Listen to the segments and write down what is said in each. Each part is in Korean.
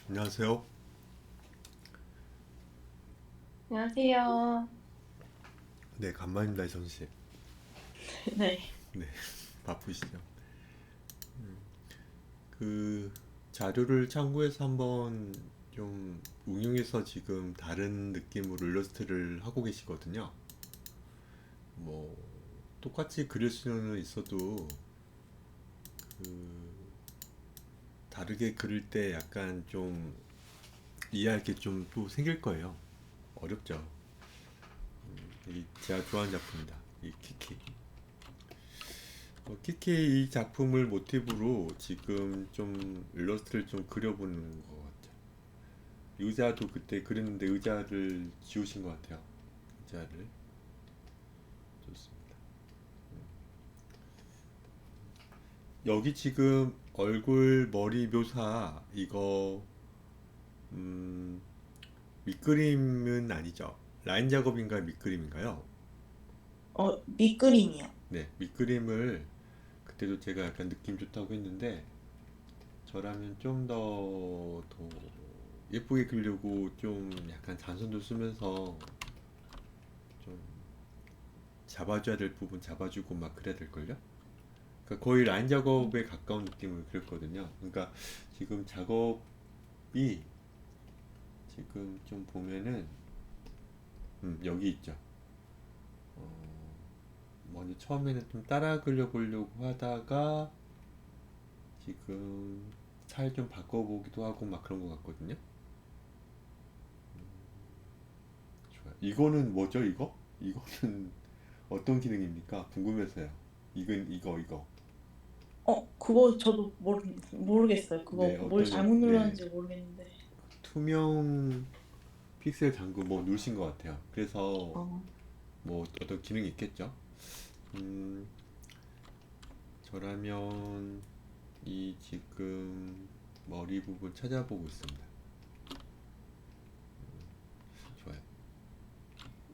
안녕하세요. 안녕하세요. 네, 간만입니다, 이선 씨. 네. 네, 바쁘시죠? 그 자료를 참고해서 한번 좀 응용해서 지금 다른 느낌으로 일러스트를 하고 계시거든요. 뭐 똑같이 그릴 수는 있어도 그 다르게 그릴 때 약간 좀 이해할 게 좀 또 생길 거예요. 어렵죠. 이 제가 좋아하는 작품입니다. 이 키키. 키키 이 작품을 모티브로 지금 좀 일러스트를 좀 그려보는 것 같아요. 의자도 그때 그렸는데 의자를 지우신 것 같아요. 의자를. 좋습니다. 여기 지금 얼굴 머리 묘사 이거 음, 밑그림은 아니죠. 라인 작업인가요? 밑그림인가요? 밑그림이요. 네, 밑그림을 그때도 제가 약간 느낌 좋다고 했는데 저라면 좀 더 예쁘게 그리려고 좀 약간 잔손도 쓰면서 좀 잡아줘야 될 부분 잡아주고 막 그래야 될걸요? 그러니까 거의 라인 작업에 가까운 느낌을 그렸거든요. 그러니까 지금 작업이 지금 좀 보면은 여기 있죠. 먼저 처음에는 좀 따라 그려보려고 하다가 지금 스타일 좀 바꿔보기도 하고 막 그런 것 같거든요. 좋아요. 이거는 뭐죠, 이거? 이거는 어떤 기능입니까? 궁금해서요. 이건 이거. 그거 저도 모르겠어요. 네, 그거 뭘 어떤 잘못 네, 눌렀는지 모르겠는데. 투명 픽셀 잠금 뭐 누르신 것 같아요. 그래서 어, 뭐 어떤 기능이 있겠죠. 음, 저라면 이 지금 머리 부분 찾아보고 있습니다. 좋아요.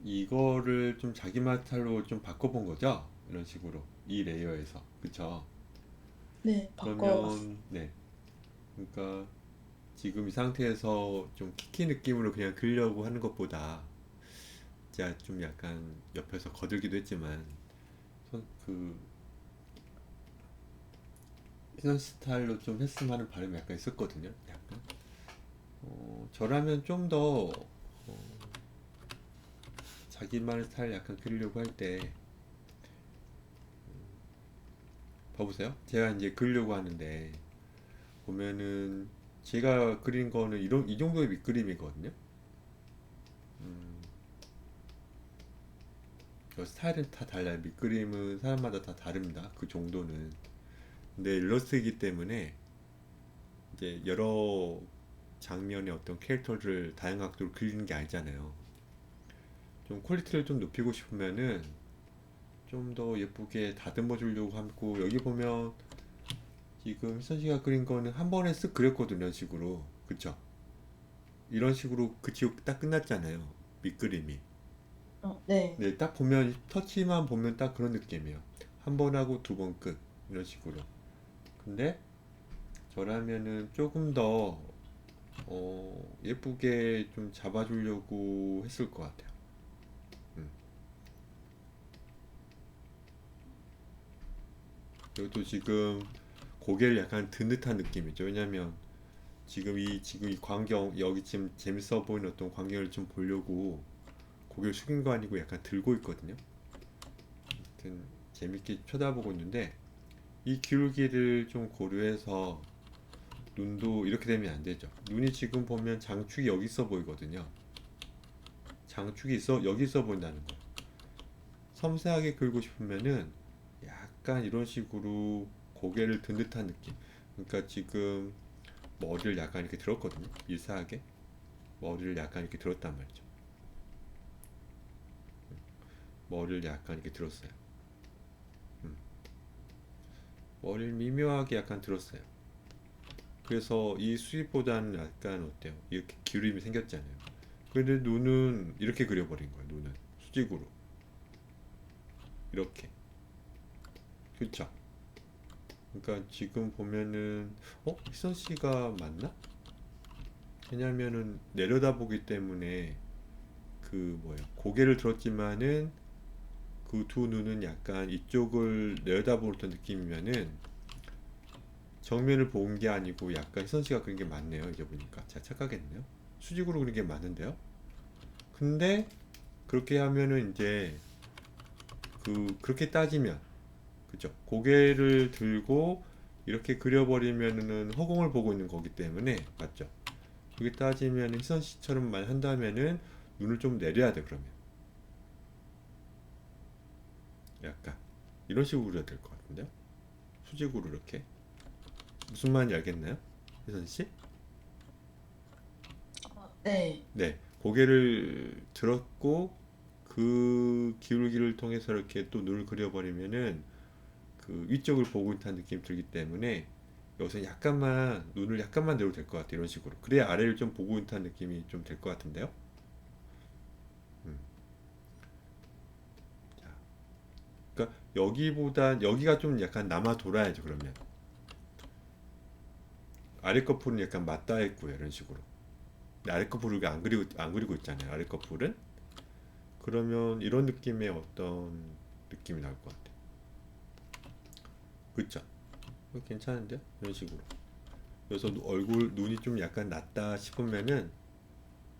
이거를 좀 자기 마찰로 좀 바꿔본 거죠? 이런 식으로 이 레이어에서 그쵸? 네, 바꿔봤어요. 그러면 네, 그러니까 지금 이 상태에서 좀 키키 느낌으로 그냥 그리려고 하는 것보다 제가 좀 약간 옆에서 거들기도 했지만 그 이런 스타일로 좀 했으면 하는 바람이 약간 있었거든요. 약간 저라면 좀 더 자기만의 스타일 약간 그리려고 할 때 봐보세요. 제가 이제 그리려고 하는데 보면은 제가 그린 거는 이런 이 정도의 밑그림이거든요. 스타일은 다 달라요. 밑그림은 사람마다 다 다릅니다. 그 정도는. 근데 일러스트이기 때문에 이제 여러 장면의 어떤 캐릭터를 다양한 각도로 그리는 게 아니잖아요. 좀 퀄리티를 좀 높이고 싶으면은 좀 더 예쁘게 다듬어 주려고 하고 여기 보면 지금 희선 씨가 그린 거는 한 번에 쓱 그렸거든요. 이런 식으로. 그쵸? 이런 식으로 그치고 딱 끝났잖아요. 밑그림이. 네. 네, 딱 보면 터치만 보면 딱 그런 느낌이에요. 한 번 하고 두 번 끝. 이런 식으로. 근데 저라면은 조금 더 예쁘게 좀 잡아주려고 했을 것 같아요. 음. 이것도 지금 고개를 약간 든 듯한 느낌이죠. 왜냐면 지금 이 광경 여기 지금 재밌어 보이는 어떤 광경을 좀 보려고 고개를 숙인 거 아니고 약간 들고 있거든요. 아무튼 재밌게 쳐다보고 있는데 이 기울기를 좀 고려해서 눈도 이렇게 되면 안 되죠. 눈이 지금 보면 장축이 여기 있어 보이거든요. 장축이 있어 여기 있어 보인다는 거. 섬세하게 그리고 싶으면은 약간 이런 식으로 고개를 든 듯한 느낌. 그러니까 지금 머리를 약간 이렇게 들었거든요. 유사하게 머리를 약간 이렇게 들었단 말이죠. 머리를 약간 이렇게 들었어요. 음. 머리를 미묘하게 약간 들었어요. 그래서 이 수입보다는 약간 어때요? 이렇게 기울임이 생겼잖아요. 근데 눈은 이렇게 그려버린 거예요. 눈은 수직으로 이렇게. 그쵸? 그러니까 지금 보면은 희선 씨가 맞나? 왜냐면은 내려다보기 때문에 고개를 들었지만은 그 두 눈은 약간 이쪽을 내려다보는 듯한 느낌이면은 정면을 본 게 아니고 약간 희선 씨가 그런 게 맞네요. 이제 보니까 제가 착각했네요. 수직으로 그런 게 맞는데요. 근데 그렇게 하면은 이제 그렇게 따지면 그죠? 고개를 들고 이렇게 그려버리면은 허공을 보고 있는 거기 때문에 맞죠? 그렇게 따지면 희선 씨처럼만 한다면은 눈을 좀 내려야 돼 그러면 약간 이런 식으로 그려야 될 것 같은데요? 수직으로 이렇게 무슨 말인지 알겠나요? 희선 씨? 네. 네, 고개를 들었고 그 기울기를 통해서 이렇게 또 눈을 그려버리면은 그 위쪽을 보고 있다는 느낌이 들기 때문에 여기서 약간만 눈을 약간만 내려도 될 것 같아요. 이런 식으로. 그래야 아래를 좀 보고 있다는 느낌이 좀 될 것 같은데요. 음. 자, 그러니까 여기보다 여기가 좀 약간 남아 돌아야죠. 그러면 아래 커플은 약간 맞닿아 있고요. 이런 식으로. 근데 아래 커플을 안 그리고 있잖아요. 아래 커플은 그러면 이런 느낌의 어떤 느낌이 나올 것 같아요. 그쵸? 괜찮은데요? 이런 식으로. 그래서 눈이 좀 약간 낮다 싶으면은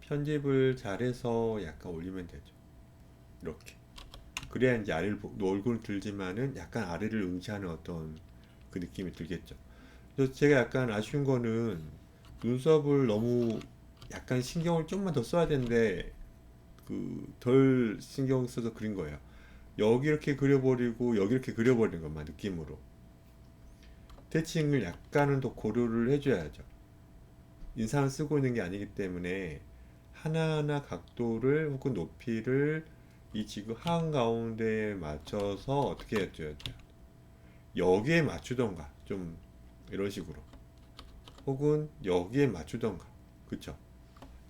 편집을 잘해서 약간 올리면 되죠. 이렇게. 그래야 이제 얼굴 들지만은 약간 아래를 응시하는 어떤 그 느낌이 들겠죠. 그래서 제가 약간 아쉬운 거는 눈썹을 너무 약간 신경을 좀만 더 써야 되는데 덜 신경 써서 그린 거예요. 여기 이렇게 그려버리고 여기 이렇게 그려버리는 것만 느낌으로. 태칭을 약간은 더 고려를 해줘야죠. 인상을 쓰고 있는 게 아니기 때문에 하나하나 각도를 혹은 높이를 이 지금 한가운데에 맞춰서 어떻게 해줘야 돼요? 여기에 맞추던가 좀 이런 식으로 혹은 여기에 맞추던가 그쵸?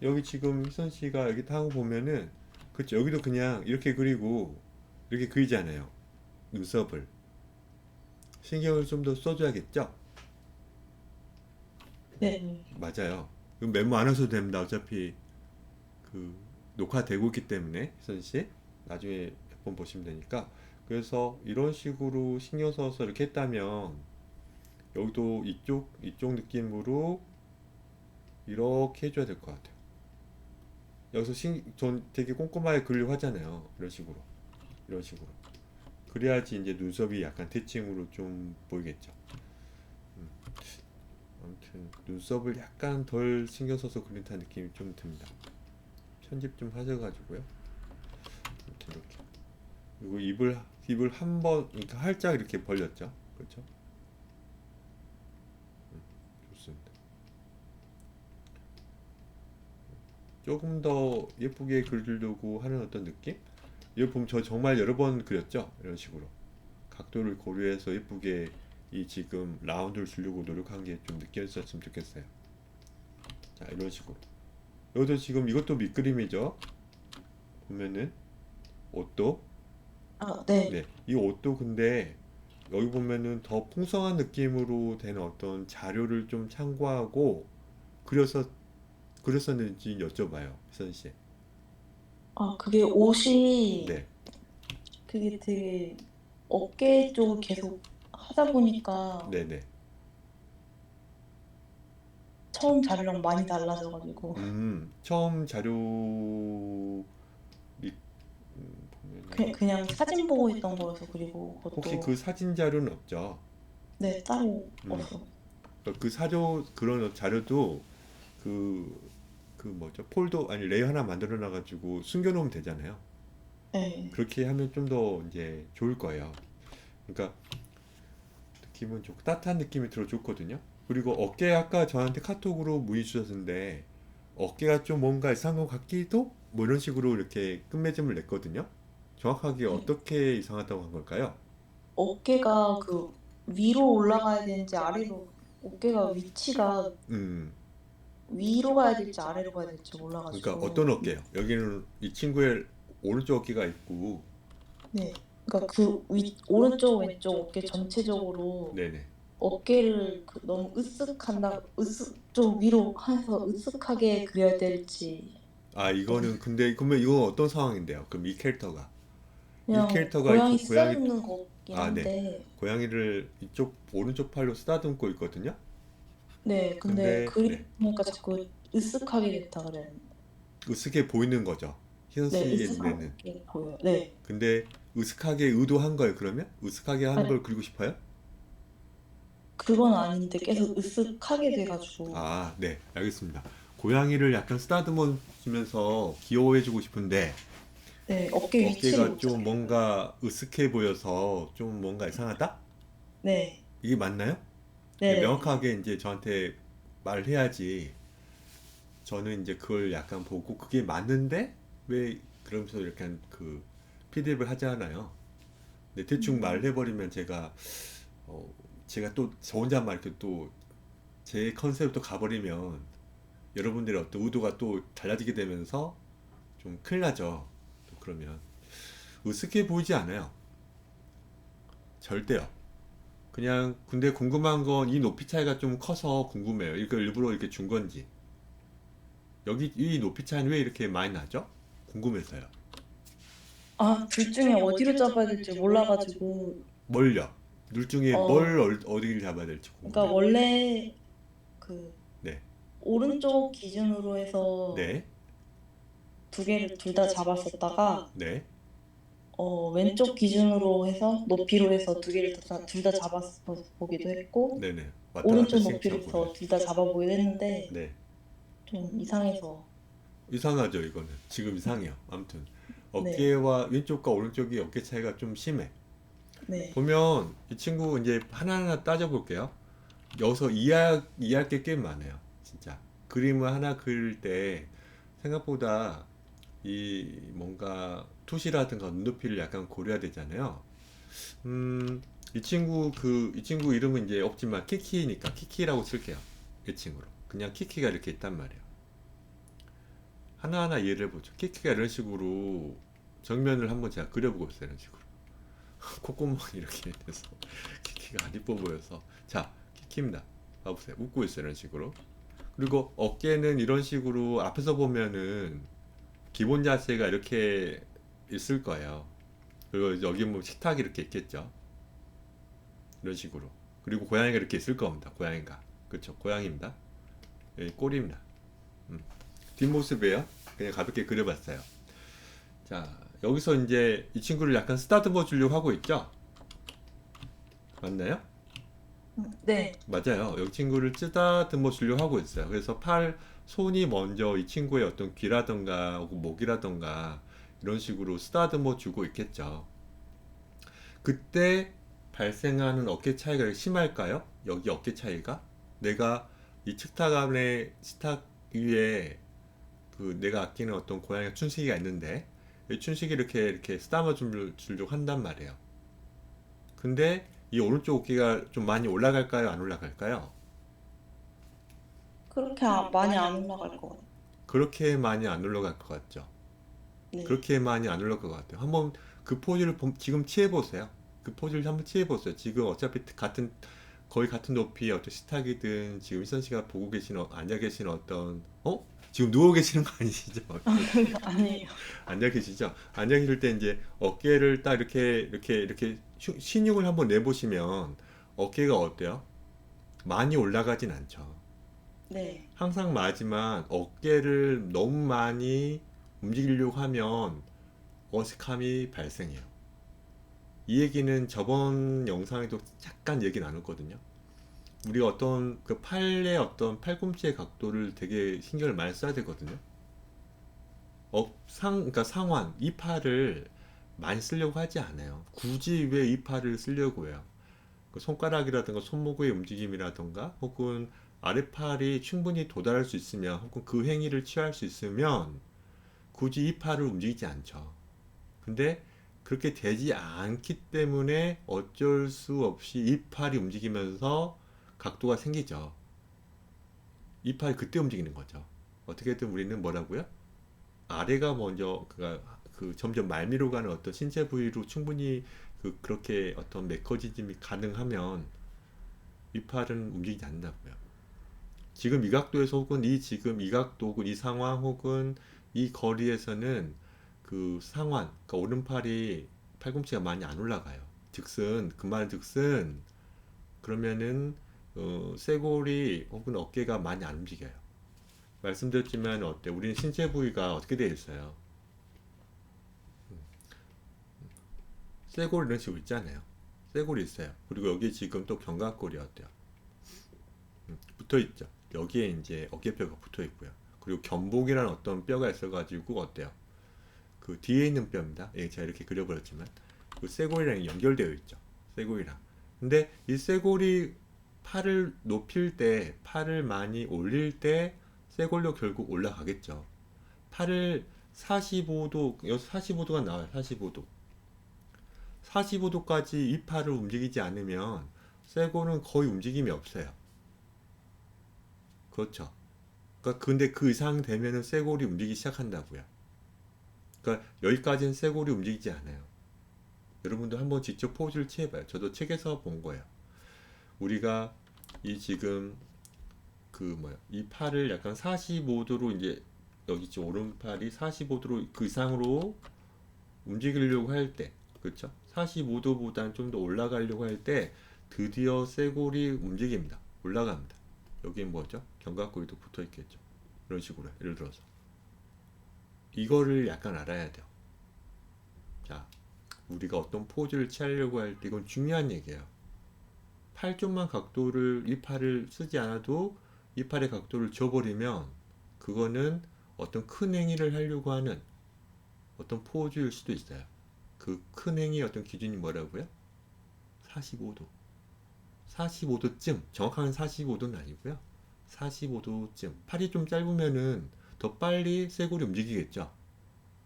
여기 지금 희선 씨가 여기 타고 보면은 그쵸? 여기도 그냥 이렇게 그리고 이렇게 그리잖아요. 눈썹을 신경을 좀 더 써줘야겠죠? 네. 맞아요. 메모 안 하셔도 됩니다. 어차피 녹화되고 있기 때문에 희선 씨 나중에 몇 번 보시면 되니까 그래서 이런 식으로 신경 써서 이렇게 했다면 여기도 이쪽 느낌으로 이렇게 해줘야 될 것 같아요. 여기서 전 되게 꼼꼼하게 그리려고 하잖아요. 이런 식으로 그래야지 이제 눈썹이 약간 대칭으로 좀 보이겠죠. 음, 아무튼 눈썹을 약간 덜 신경 써서 그린다는 느낌이 좀 듭니다. 편집 좀 하셔가지고요. 아무튼 이렇게 그리고 입을 한번 그러니까 활짝 이렇게 벌렸죠. 그렇죠? 좋습니다. 조금 더 예쁘게 그리려고 하는 어떤 느낌? 이거 보면 저 정말 여러 번 그렸죠? 이런 식으로 각도를 고려해서 예쁘게 이 지금 라운드를 주려고 노력한 게 좀 느껴졌으면 좋겠어요. 자, 이런 식으로 여기도 지금 이것도 밑그림이죠? 보면은 옷도 네. 네, 이 옷도 근데 여기 보면은 더 풍성한 느낌으로 된 어떤 자료를 좀 참고하고 그려서 그렸었는지 여쭤봐요, 희선 씨. 그게 옷이 네, 그게 되게 어깨 쪽을 계속 하다 보니까 네, 네. 처음 자료랑 많이 달라져가지고 처음 자료 보면은 그냥 사진 보고 있던 거여서 그리고 혹시 그 그것도 사진 자료는 없죠? 네 따로 음, 없어. 그 사료 그런 자료도 그 뭐죠? 폴더 아니 레이어 하나 만들어 놔가지고 숨겨놓으면 되잖아요. 네. 그렇게 하면 좀 더 이제 좋을 거예요. 그러니까 기분 좋고 따뜻한 느낌이 들어 좋거든요. 그리고 어깨 아까 저한테 카톡으로 문의 주셨는데 어깨가 좀 뭔가 이상한 것 같기도 뭐 이런 식으로 이렇게 끝맺음을 냈거든요. 정확하게 네. 어떻게 이상하다고 한 걸까요? 어깨가 위로 올라가야 되는지 아래로 어깨가 위치가 음, 위로 가야 될지 아래로 가야 될지 그러니까 몰라가지고 어떤 어깨요? 여기는 이 친구의 오른쪽 어깨가 있고, 네. 그러니까 오른쪽 왼쪽 어깨 전체적으로 네네. 어깨를 너무 좀 위로 해서 으쓱하게 그려야 될지. 아, 이거는 근데 그러면 이건 어떤 상황인데요? 그럼 이 캐릭터가 이 그냥 캐릭터가 고양이 고양이 쓰다듬는 것 같긴 아, 네. 한데, 고양이를 이쪽 오른쪽 팔로 쓰다듬고 있거든요. 네, 근데 근데 네. 그리니까 자꾸 으쓱하게 됐다 그래야 되나? 으스게 보이는 거죠. 희선 네, 씨의 눈에는. 으쓱하게 보여요. 네. 근데 으스하게 의도한 거예요, 그러면? 으스하게 하는 아니, 걸 그리고 싶어요? 그건 아닌데 계속 으쓱하게 돼가지고. 아, 네. 알겠습니다. 고양이를 약간 쓰다듬어 주면서 귀여워해 주고 싶은데 네, 어깨 위치를 어깨가 못 좀 잡겠어요. 뭔가 으스해 보여서 좀 뭔가 이상하다? 네, 이게 맞나요? 네, 네네네. 명확하게 이제 저한테 말을 해야지 저는 이제 그걸 약간 보고 그게 맞는데 왜 그러면서 약간 그 피드백을 하잖아요. 근데 대충 말을 음, 해버리면 어, 제가 또 저 혼자만 이렇게 또 제 컨셉으로 또 가버리면 여러분들의 어떤 의도가 또 달라지게 되면서 좀 큰일 나죠. 또 그러면 으스게 보이지 않아요. 절대요. 그냥 근데 궁금한 건 이 높이 차이가 좀 커서 궁금해요. 이거 일부러 이렇게 준 건지. 여기 이 높이 차이는 왜 이렇게 많이 나죠? 궁금해서요. 둘 중에 어디로 잡아야 될지 몰라가지고, 뭘요? 둘 중에 어, 어디를 잡아야 될지 그러니까 궁금해요. 원래 그 네. 오른쪽 기준으로 해서 네. 두 개를 둘 다 잡았었다가, 네. 왼쪽 기준으로 해서 높이로 해서 두 개를 둘 다 잡아서 보기도 했고, 네네. 왔다 갔다 오른쪽 높이로 시행착오네. 해서 둘 다 잡아보기도 했는데, 네. 좀 이상해서. 이상하죠, 이거는. 지금 이상해요. 아무튼. 네, 어깨와 왼쪽과 오른쪽이 어깨 차이가 좀 심해. 네, 보면 이 친구 이제 하나하나 따져볼게요. 여기서 이해할 게 꽤 많아요. 진짜. 그림을 하나 그릴 때 생각보다 이 뭔가 투시라든가 눈높이를 약간 고려해야 되잖아요. 이 친구 이름은 이제 없지만 키키니까 키키라고 칠게요. 이 친구로. 그냥 키키가 이렇게 있단 말이에요. 하나하나 이해를 해보죠. 키키가 이런 식으로 정면을 한번 제가 그려보고 있어요. 이런 식으로. 콧구멍이 이렇게 돼서 키키가 안 이뻐 보여서. 자, 키키입니다. 봐보세요. 웃고 있어요. 이런 식으로. 그리고 어깨는 이런 식으로 앞에서 보면은 기본 자세가 이렇게 있을 거예요. 그리고 여기 뭐 식탁이 이렇게 있겠죠. 이런 식으로. 그리고 고양이가 이렇게 있을 겁니다. 고양이가. 그렇죠. 고양이입니다. 여기 꼬리입니다. 음. 뒷모습이에요. 그냥 가볍게 그려봤어요. 자, 여기서 이제 이 친구를 약간 쓰다듬어 주려고 하고 있죠? 맞나요? 네, 맞아요. 여기 친구를 쓰다듬어 주려고 하고 있어요. 그래서 손이 먼저 이 친구의 어떤 귀라던가 혹은 목이라던가 이런 식으로 쓰다듬어 주고 있겠죠. 그때 발생하는 어깨 차이가 심할까요? 여기 어깨 차이가? 내가 이 식탁 위에 그 내가 아끼는 어떤 고양이 춘식이가 있는데 이 춘식이 이렇게 쓰다듬어 주려고 한단 말이에요. 근데 이 오른쪽 어깨가 좀 많이 올라갈까요? 안 올라갈까요? 그렇게 많이 안 올라갈 것 같아요. 그렇게 많이 안 올라갈 것 같죠. 네, 그렇게 많이 안 올라갈 것 같아요. 한번 그 포즈를 지금 취해 보세요. 그 포즈를 한번 취해 보세요. 지금 어차피 거의 같은 높이의 어떤 식탁이든 지금 희선 씨가 보고 계신 앉아 계신 지금 누워 계시는 거 아니시죠? 아니에요. 앉아 계시죠? 앉아 계실 때 이제 어깨를 딱 이렇게 신용을 한번 내보시면 어깨가 어때요? 많이 올라가진 않죠. 네, 항상 맞지만 어깨를 너무 많이 움직이려고 하면 어색함이 발생해요. 이 얘기는 저번 영상에도 잠깐 얘기 나눴거든요. 우리가 어떤 그 팔의 어떤 팔꿈치의 각도를 되게 신경을 많이 써야 되거든요. 그러니까 상완, 이 팔을 많이 쓰려고 하지 않아요. 굳이 왜 이 팔을 쓰려고 해요? 그 손가락이라든가 손목의 움직임이라든가 혹은 아랫팔이 충분히 도달할 수 있으면 혹은 그 행위를 취할 수 있으면 굳이 이 팔을 움직이지 않죠. 근데 그렇게 되지 않기 때문에 어쩔 수 없이 이 팔이 움직이면서 각도가 생기죠. 이 팔이 그때 움직이는 거죠. 어떻게든 우리는 뭐라고요? 아래가 먼저 그 점점 말미로 가는 어떤 신체 부위로 충분히 그렇게 어떤 메커니즘이 가능하면 이 팔은 움직이지 않는다고요. 지금 이 각도에서 혹은 지금 이 각도 혹은 이 상황 혹은 이 거리에서는 그 상완, 그러니까 오른팔이 팔꿈치가 많이 안 올라가요. 그 말 즉슨 그러면은 쇄골이 혹은 어깨가 많이 안 움직여요. 말씀드렸지만 어때? 우리는 신체 부위가 어떻게 되어 있어요? 쇄골 이런 식으로 있잖아요. 쇄골이 있어요. 그리고 여기 지금 또 견갑골이 어때요? 붙어 있죠. 여기에 이제 어깨뼈가 붙어 있고요. 그리고 견복이라는 어떤 뼈가 있어가지고 어때요? 그 뒤에 있는 뼈입니다. 예, 제가 이렇게 그려버렸지만 그 쇄골이랑 연결되어 있죠. 쇄골이랑. 근데 이 쇄골이 팔을 높일 때, 팔을 많이 올릴 때 쇄골로 결국 올라가겠죠. 팔을 45도, 여기서 45도가 나와요. 45도. 45도까지 이 팔을 움직이지 않으면 쇄골은 거의 움직임이 없어요. 그렇죠. 그러니까 근데 그 이상 되면은 쇄골이 움직이기 시작한다고요. 그러니까 여기까지는 쇄골이 움직이지 않아요. 여러분도 한번 직접 포즈를 취해봐요. 저도 책에서 본 거예요. 우리가 이 지금 이 팔을 약간 45도로 이제 여기 지금 오른팔이 45도로 그 이상으로 움직이려고 할 때, 그렇죠? 45도보다는 좀 더 올라가려고 할 때 드디어 쇄골이 움직입니다. 올라갑니다. 여기 뭐죠? 견갑골도 붙어 있겠죠. 이런 식으로 예를 들어서 이거를 약간 알아야 돼요. 자, 우리가 어떤 포즈를 취하려고 할 때 이건 중요한 얘기예요. 팔 쪽만 각도를 이 팔을 쓰지 않아도 이 팔의 각도를 줘버리면 그거는 어떤 큰 행위를 하려고 하는 어떤 포즈일 수도 있어요. 그 큰 행위의 어떤 기준이 뭐라고요? 45도. 45도쯤, 정확한 45도는 아니고요. 45도쯤. 팔이 좀 짧으면은 더 빨리 쇄골이 움직이겠죠.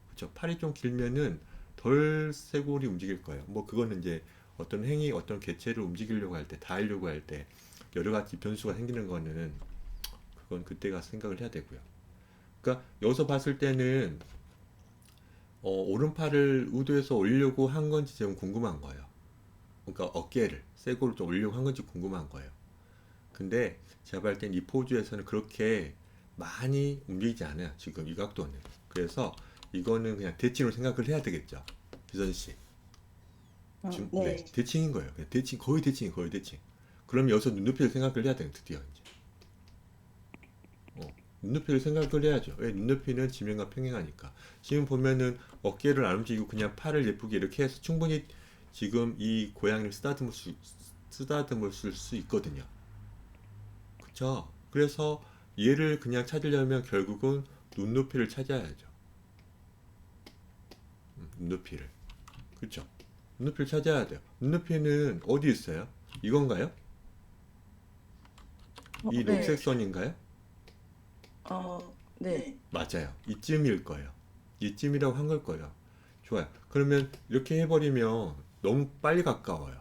그렇죠. 팔이 좀 길면은 덜 쇄골이 움직일 거예요. 뭐 그거는 이제 어떤 행위, 어떤 개체를 움직이려고 할 때, 다 하려고 할 때 여러 가지 변수가 생기는 거는 그건 그때 가서 생각을 해야 되고요. 그러니까 여기서 봤을 때는 오른팔을 의도해서 올리려고 한 건지 좀 궁금한 거예요. 그러니까 어깨를, 쇄골을 좀 올리려고 한 건지 궁금한 거예요. 근데 제가 봤을 땐 이 포즈에서는 그렇게 많이 움직이지 않아요. 지금 이 각도는. 그래서 이거는 그냥 대칭으로 생각을 해야 되겠죠. 비선 씨. 지금 네, 네. 대칭인 거예요. 그냥 대칭, 거의 대칭이 거의 대칭. 그럼 여기서 눈높이를 생각을 해야 돼요. 드디어 이제. 눈높이를 생각을 해야죠. 왜? 눈높이는 지면과 평행하니까. 지금 보면은 어깨를 안 움직이고 그냥 팔을 예쁘게 이렇게 해서 충분히 지금 이 고양이를 쓰다듬을 수 있거든요. 그쵸? 그래서 얘를 그냥 찾으려면 결국은 눈높이를 찾아야죠. 눈높이를. 그쵸? 눈높이를 찾아야 돼요. 눈높이는 어디 있어요? 이건가요? 이 녹색 네. 선인가요? 네. 맞아요. 이쯤일 거예요. 이쯤이라고 한 걸 거예요. 좋아요. 그러면 이렇게 해버리면 너무 빨리 가까워요.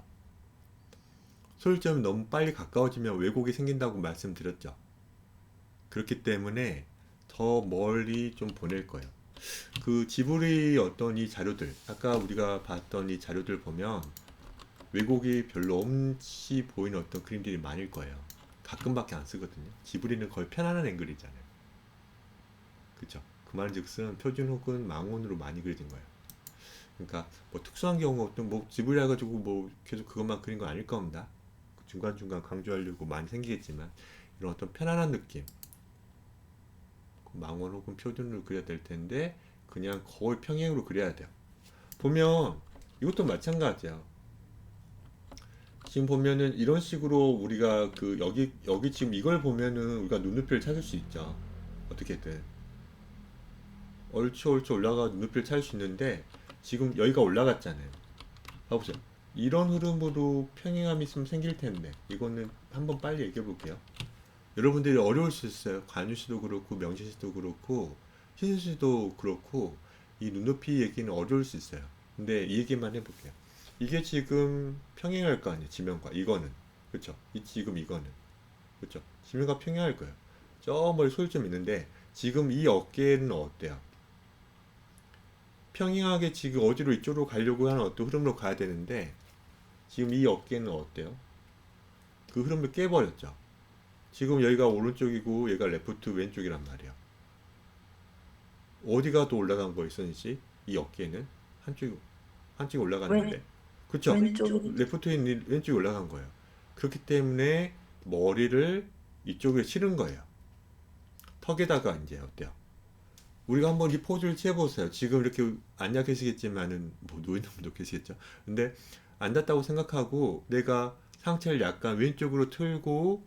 소일점이 너무 빨리 가까워지면 왜곡이 생긴다고 말씀드렸죠. 그렇기 때문에 더 멀리 좀 보낼 거예요. 그 지브리 어떤 이 자료들, 아까 우리가 봤던 이 자료들 보면 왜곡이 별로 없이 보이는 어떤 그림들이 많을 거예요. 가끔밖에 안 쓰거든요. 지브리는 거의 편안한 앵글이잖아요. 그쵸? 그 말은즉슨 표준 혹은 망원으로 많이 그려진 거예요. 그러니까 뭐 특수한 경우 어떤 뭐 지브리 해가지고 뭐 계속 그것만 그린 건 아닐 겁니다. 중간중간 강조하려고 많이 생기겠지만 이런 어떤 편안한 느낌, 망원 혹은 표준으로 그려야 될 텐데 그냥 거의 평행으로 그려야 돼요. 보면 이것도 마찬가지야. 지금 보면은 이런 식으로 우리가 그 여기 지금 이걸 보면은 우리가 눈높이를 찾을 수 있죠. 어떻게든 얼추 올라가 눈높이를 찾을 수 있는데 지금 여기가 올라갔잖아요. 봐보세요. 이런 흐름으로 평행함이 있으면 생길 텐데 이거는 한번 빨리 얘기해 볼게요. 여러분들이 어려울 수 있어요. 관유 씨도 그렇고 명시 씨도 그렇고 희수 씨도 그렇고 이 눈높이 얘기는 어려울 수 있어요. 근데 이 얘기만 해볼게요. 이게 지금 평행할 거 아니에요. 지면과 이거는 그렇죠. 이 지금 이거는 그렇죠. 지면과 평행할 거예요. 저 멀리 소유점 있는데 지금 이 어깨는 어때요? 평행하게 지금 어디로 이쪽으로 가려고 하는 어떤 흐름으로 가야 되는데 지금 이 어깨는 어때요? 그 흐름을 깨버렸죠. 지금 여기가 오른쪽이고 얘가 레프트 왼쪽이란 말이야. 어디가 더 올라간 거예요, 선씨? 이 어깨는 한쪽이 올라갔는데, 그쵸? 왼쪽이 레프트에 있는 왼쪽이 올라간 거예요. 그렇기 때문에 머리를 이쪽에 실은 거예요. 턱에다가 이제 어때요? 우리가 한번 이 포즈를 취해보세요. 지금 이렇게 앉아 계시겠지만은 뭐 누워있는 분도 계시겠죠. 근데 앉았다고 생각하고 내가 상체를 약간 왼쪽으로 틀고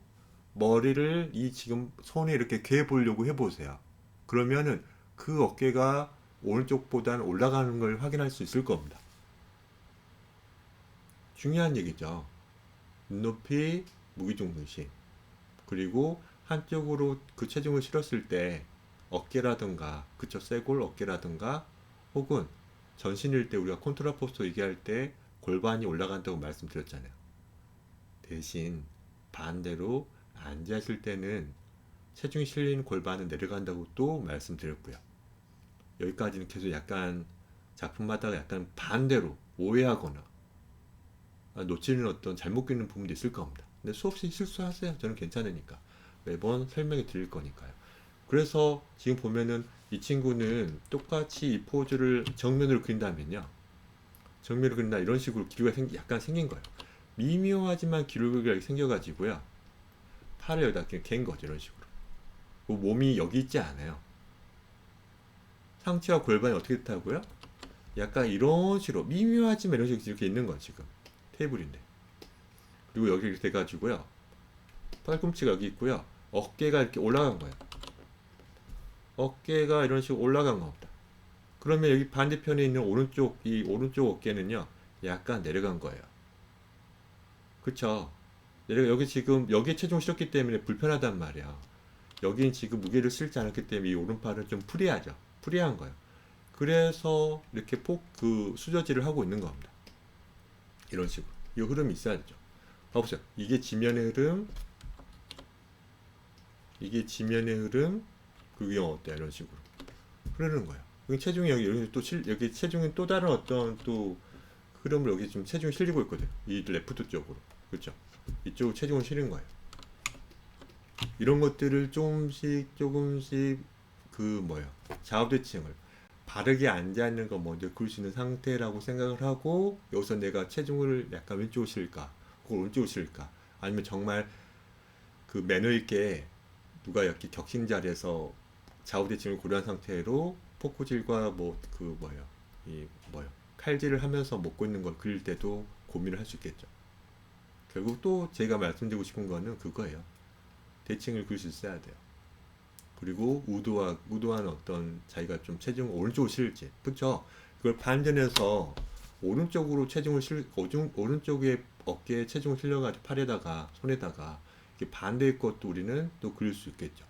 머리를 이 지금 손에 이렇게 괴 보려고 해보세요. 그러면은 그 어깨가 오른쪽보다는 올라가는 걸 확인할 수 있을 겁니다. 중요한 얘기죠. 눈높이, 무기중심심. 그리고 한쪽으로 그 체중을 실었을 때 어깨라든가, 그쵸, 쇄골 어깨라든가, 혹은 전신일 때 우리가 컨트라 포스터 얘기할 때 골반이 올라간다고 말씀드렸잖아요. 대신 반대로 앉아있을 때는 체중이 실린 골반은 내려간다고 또 말씀드렸고요. 여기까지는 계속 약간 작품마다 약간 반대로 오해하거나 놓치는 어떤 잘못 끼는 부분도 있을 겁니다. 근데 수없이 실수하세요. 저는 괜찮으니까. 매번 설명해 드릴 거니까요. 그래서 지금 보면은 이 친구는 똑같이 이 포즈를 정면으로 그린다면요. 정면으로 그린다 이런 식으로 기류가 약간 생긴 거예요. 미묘하지만 기류가 생겨가지고요. 팔을 여기다 그냥 갠 거죠. 이런 식으로. 몸이 여기 있지 않아요. 상체와 골반이 어떻게 됐다고요? 약간 이런 식으로 미묘하지만 이런 식으로 이렇게 있는 거예요. 지금 테이블인데. 그리고 여기 이렇게 돼가지고요. 팔꿈치가 여기 있고요. 어깨가 이렇게 올라간 거예요. 어깨가 이런 식으로 올라간 겁니다. 그러면 여기 반대편에 있는 이 오른쪽 어깨는요, 약간 내려간 거예요. 그쵸? 여기 지금, 여기에 체중을 실었기 때문에 불편하단 말이야. 여기는 지금 무게를 실지 않았기 때문에 이 오른팔은 좀 프리하죠. 프리한 거예요. 그래서 이렇게 수저질을 하고 있는 겁니다. 이런 식으로. 이 흐름이 있어야죠. 봐보세요. 이게 지면의 흐름, 그리고 이 어때요? 이런 식으로. 흐르는 거예요. 여기 체중이 여기 체중이 또 다른 어떤 또 흐름을 여기 좀 체중이 실리고 있거든요. 이 레프트 쪽으로. 그렇죠? 이쪽으로 체중을 실은 거예요. 이런 것들을 조금씩 좌우대칭을 바르게 앉아있는 거 먼저 그릴 수 있는 상태라고 생각을 하고 여기서 내가 체중을 약간 왼쪽으로 실까 혹은 오른쪽으로 실까 아니면 정말 그 매너 있게 누가 이렇게 격신 자리에서 좌우대칭을 고려한 상태로 포크질과 칼질을 하면서 먹고 있는 걸 그릴 때도 고민을 할 수 있겠죠. 결국 또 제가 말씀드리고 싶은 거는 그거예요. 대칭을 그릴 수 있어야 돼요. 그리고 우도한 어떤 자기가 좀 체중을 오른쪽으로 실을지, 그쵸? 그걸 반전해서 오른쪽에 어깨에 체중을 실려가지고 팔에다가 손에다가 이렇게 반대의 것도 우리는 또 그릴 수 있겠죠.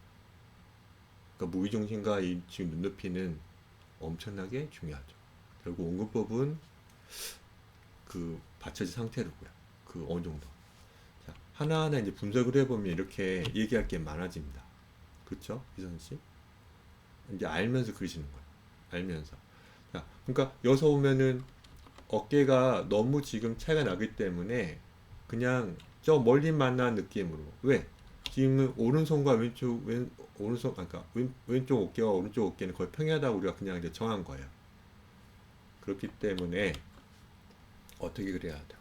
그러니까 무기중심과 이 지금 눈높이는 엄청나게 중요하죠. 결국 원근법은 그 받쳐진 상태로고요. 그 어느 정도. 자, 하나하나 이제 분석을 해보면 이렇게 얘기할 게 많아집니다. 그렇죠? 이선 씨? 이제 알면서 그리시는 거예요. 알면서. 자, 그러니까 여기서 보면은 어깨가 너무 지금 차이가 나기 때문에 그냥 저 멀리 만난 느낌으로. 왜? 지금 오른손과 왼쪽 어깨와 오른쪽 어깨는 거의 평행하다고 우리가 그냥 이제 정한 거예요. 그렇기 때문에 어떻게 그래야 돼요?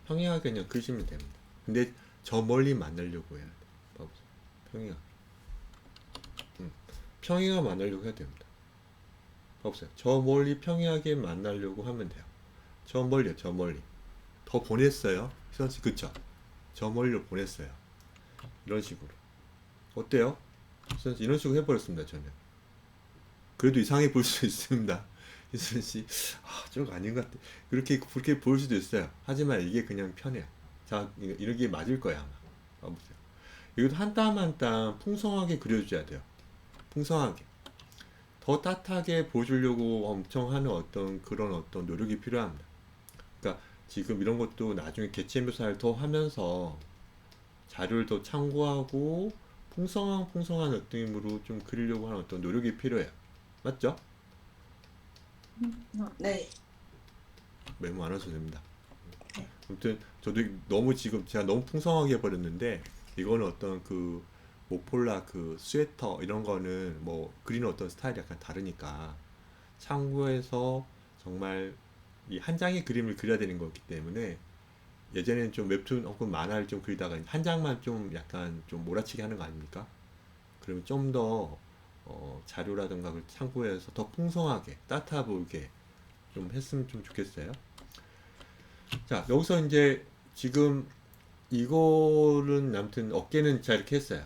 평행하게 그냥 그리시면 됩니다. 근데 저 멀리 만나려고 해야 돼요. 봐보세요. 평행하게. 평행하게 만나려고 해야 됩니다. 봐보세요. 저 멀리 평행하게 만나려고 하면 돼요. 저 멀리요, 저 멀리. 더 보냈어요. 희선씨, 그쵸? 저 멀리로 보냈어요. 이런 식으로. 어때요? 희선씨, 이런 식으로 해버렸습니다, 저는. 그래도 이상하게 볼 수 있습니다. 희선씨, 저거 아닌 것 같아. 그렇게 볼 수도 있어요. 하지만 이게 그냥 편해요. 자, 이렇게 맞을 거야, 아마. 봐보세요. 이것도 한 땀 한 땀 풍성하게 그려줘야 돼요. 풍성하게. 더 따뜻하게 보여주려고 엄청 하는 그런 어떤 노력이 필요합니다. 그러니까 지금 이런 것도 나중에 개체 묘사를 더 하면서 자료를 더 참고하고 풍성한 느낌으로 좀 그리려고 하는 어떤 노력이 필요해요. 맞죠? 네. 메모 안 하셔도 됩니다. 아무튼 저도 너무 지금 제가 너무 풍성하게 해버렸는데 이거는 어떤 그 모폴라 그 스웨터 이런 거는 뭐 그리는 어떤 스타일이 약간 다르니까 참고해서 정말 이 한 장의 그림을 그려야 되는 거기 때문에 예전에는 좀 웹툰 혹은 만화를 좀 그리다가 한 장만 좀 약간 좀 몰아치게 하는 거 아닙니까? 그러면 좀 더 자료라든가 그걸 참고해서 더 풍성하게 따뜻해 보이게 좀 했으면 좀 좋겠어요. 자, 여기서 이제 지금 이거는 아무튼 어깨는 잘 이렇게 했어요.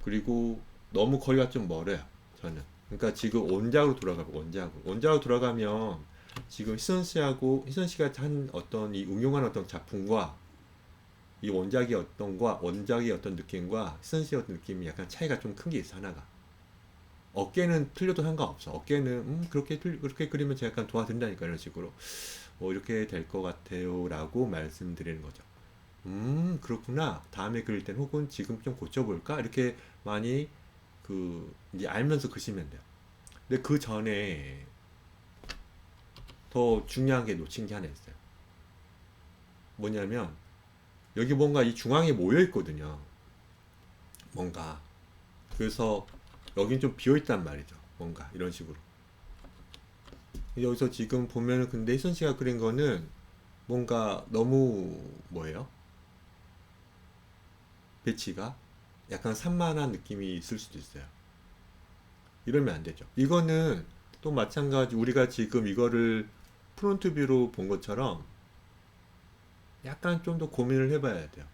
그리고 너무 거리가 좀 멀어요. 저는. 그러니까 지금 원작으로 돌아가고 원작으로 돌아가면 지금 희선 씨가 한 어떤 이 응용한 어떤 작품과 이 원작의 어떤 느낌과 희선 씨의 어떤 느낌이 약간 차이가 좀 큰 게 있어 하나가. 어깨는 틀려도 상관없어. 어깨는 그렇게 그리면 제가 약간 도와준다니까 이런 식으로 이렇게 될 것 같아요라고 말씀드리는 거죠. 그렇구나. 다음에 그릴 땐 혹은 지금 좀 고쳐볼까? 이렇게 많이 이제 알면서 그시면 돼요. 근데 그 전에 더 중요한 게 놓친 게 하나 있어요. 뭐냐면, 여기 뭔가 이 중앙에 모여 있거든요. 뭔가. 그래서 여긴 좀 비어 있단 말이죠. 뭔가 이런 식으로. 여기서 지금 보면은 근데 희선 씨가 그린 거는 뭔가 너무 뭐예요? 배치가 약간 산만한 느낌이 있을 수도 있어요. 이러면 안 되죠. 이거는 또 마찬가지 우리가 지금 이거를 프론트 뷰로 본 것처럼 약간 좀 더 고민을 해봐야 돼요.